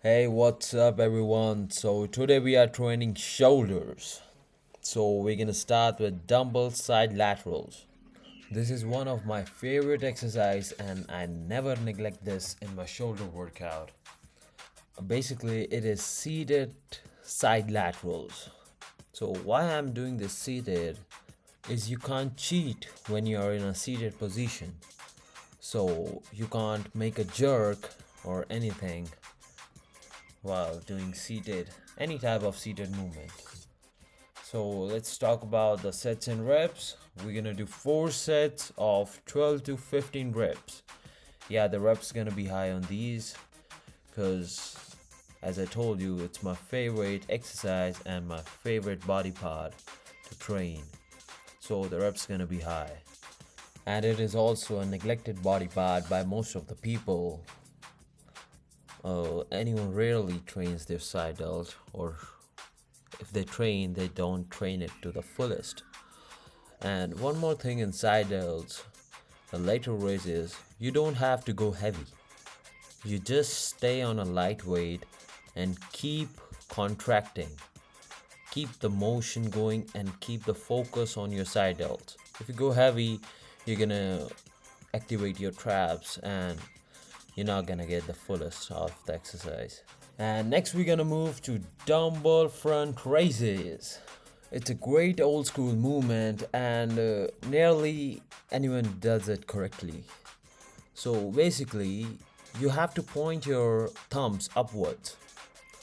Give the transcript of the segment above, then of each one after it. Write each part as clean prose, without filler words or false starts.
Hey, what's up, everyone? So, today we are training shoulders. So, we're gonna start with dumbbell side laterals. This is one of my favorite exercise, and I never neglect this in my shoulder workout. Basically, it is seated side laterals. So, why I'm doing this seated is you can't cheat when you are in a seated position. So, you can't make a jerk or anything while doing seated, any type of seated movement. So let's talk about the sets and reps. We're gonna do 4 sets of 12 to 15 reps. Yeah, the reps gonna be high on these because, as I told you, it's my favorite exercise and my favorite body part to train. So the reps gonna be high. And it is also a neglected body part by most of the people. Anyone rarely trains their side delt, or if they train, they don't train it to the fullest. And one more thing in side delts, the later raises, you don't have to go heavy. You just stay on a light weight and keep contracting. Keep the motion going and keep the focus on your side delts. If you go heavy, you're gonna activate your traps and you're not gonna get the fullest of the exercise. And next we're gonna move to dumbbell front raises. It's a great old school movement and nearly anyone does it correctly. So basically, you have to point your thumbs upwards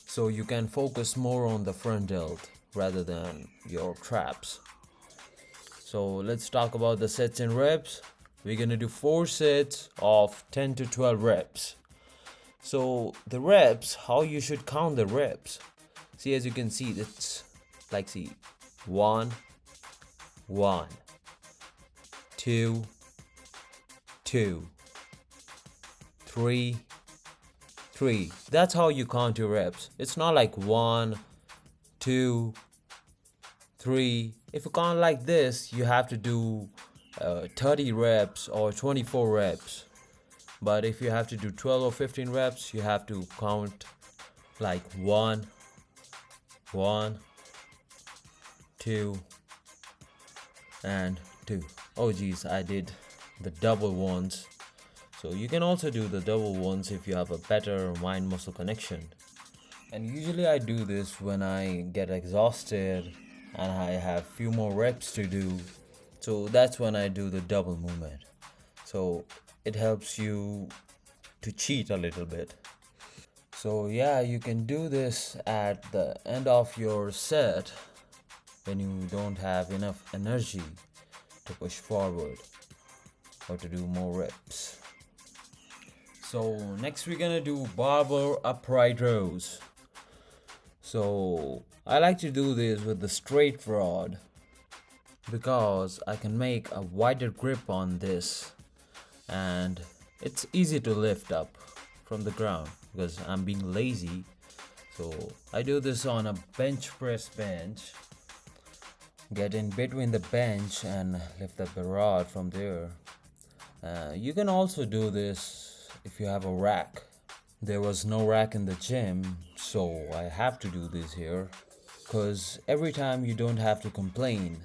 so you can focus more on the front delt rather than your traps. So let's talk about the sets and reps. We're gonna do 4 sets of 10 to 12 reps. So the reps, how you should count the reps. See, as you can see, it's like, see, 1, 1, 2, 2, 3, 3. That's how you count your reps. It's not like 1, 2, 3. If you count like this, you have to do 30 reps or 24 reps. But if you have to do 12 or 15 reps, you have to count like 1, 1, 2, and 2. Oh geez, I did the double ones. So you can also do the double ones if you have a better mind muscle connection. And usually I do this when I get exhausted and I have few more reps to do. So that's when I do the double movement. So it helps you to cheat a little bit. So yeah, you can do this at the end of your set when you don't have enough energy to push forward or to do more reps. So next we're gonna do barbell upright rows. So I like to do this with the straight rod because I can make a wider grip on this and it's easy to lift up from the ground because I'm being lazy. So I do this on a bench press bench. Get in between the bench and lift up the rod from there. You can also do this if you have a rack. There was no rack in the gym, so I have to do this here. Because every time you don't have to complain,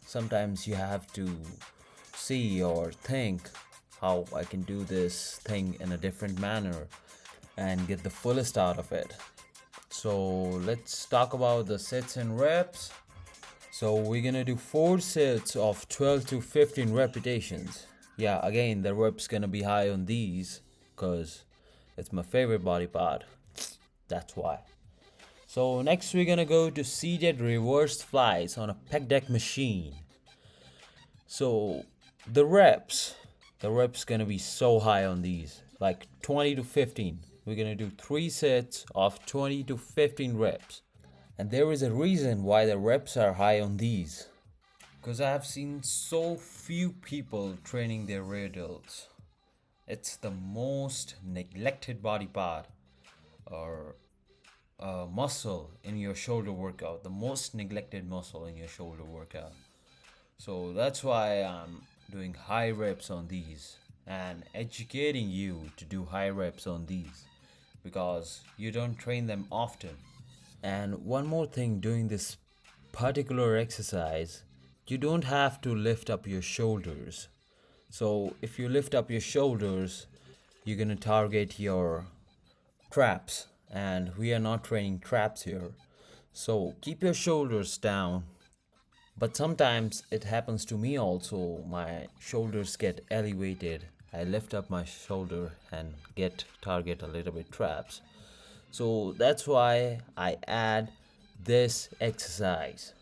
sometimes you have to see or think how I can do this thing in a different manner and get the fullest out of it. So let's talk about the sets and reps. So we're gonna do 4 sets of 12 to 15 repetitions. Yeah, again, the reps gonna be high on these because it's my favorite body part. That's why. So next we're gonna go to seated reversed flies on a pec deck machine. So the reps gonna be so high on these, like 20 to 15. We're gonna do 3 sets of 20 to 15 reps. And there is a reason why the reps are high on these. Because I have seen so few people training their rear delts. It's the most neglected body part or muscle in your shoulder workout, the most neglected muscle in your shoulder workout. So that's why I'm doing high reps on these and educating you to do high reps on these because you don't train them often. And one more thing, doing this particular exercise, you don't have to lift up your shoulders. So if you lift up your shoulders, you're gonna target your traps, and we are not training traps here. So keep your shoulders down. But sometimes it happens to me also. My shoulders get elevated. I lift up my shoulder and get target a little bit traps. So that's why I add this exercise.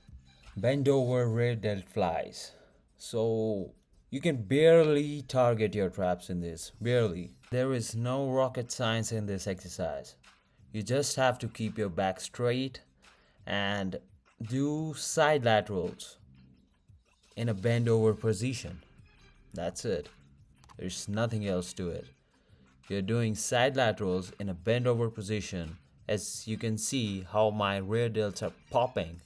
Bend over rear delt flies. So you can barely target your traps in this. Barely. There is no rocket science in this exercise. You just have to keep your back straight and do side laterals in a bend over position. That's it. There's nothing else to it. You're doing side laterals in a bend over position, as you can see how my rear delts are popping.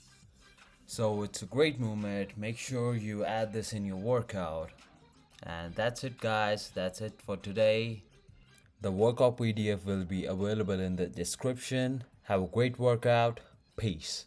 So it's a great movement. Make sure you add this in your workout. And that's it, guys. That's it for today. The workout PDF will be available in the description. Have a great workout. Peace.